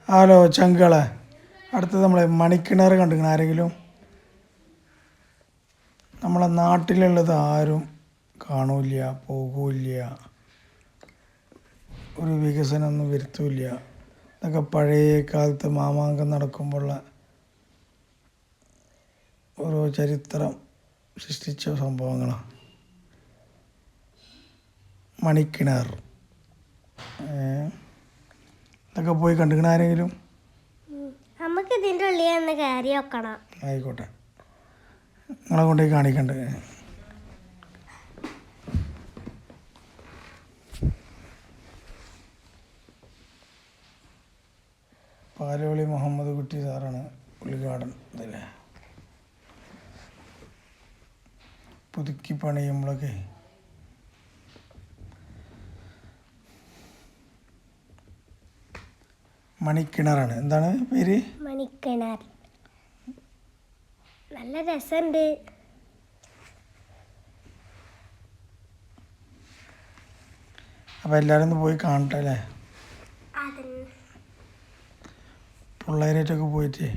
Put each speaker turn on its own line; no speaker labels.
Hello ചങ്കളെ, അടുത്തത് നമ്മളെ മണിക്കിണർ കണ്ടിരിക്കണം ആരെങ്കിലും? നമ്മളെ നാട്ടിലുള്ളത് ആരും കാണൂല്ല, പോകൂല്ല, ഒരു വികസനമൊന്നും വരുത്തൂല്ല. ഇതൊക്കെ പഴയ കാലത്ത് മാമാങ്കം നടക്കുമ്പോഴുള്ള ഓരോ ചരിത്രം സൃഷ്ടിച്ച സംഭവങ്ങളാണ്. മണിക്കിണർ ഇതൊക്കെ പോയി കണ്ടിരിക്കണ ആരെങ്കിലും?
നമുക്ക് ഇതിൻ്റെ ഉള്ളിൽ ഒന്ന് കയറി വെക്കണം.
ആയിക്കോട്ടെ, നിങ്ങളെ കൊണ്ടുപോയി കാണിക്കണ്ടേ. പാലോളി മുഹമ്മദ് കുട്ടി സാറാണ് ഉദ്ഘാടനം. ഇതല്ലേ പുതുക്കി പണിയുമ്പോഴൊക്കെ മണിക്കിണറാണ്. എന്താണ് പേര്?
മണിക്കിണർ. നല്ല രസമുണ്ട്.
അപ്പോൾ എല്ലാവരും ഒന്ന് പോയി കാണട്ടെ അല്ലേ, പിള്ളേരായിട്ടൊക്കെ പോയിട്ട്.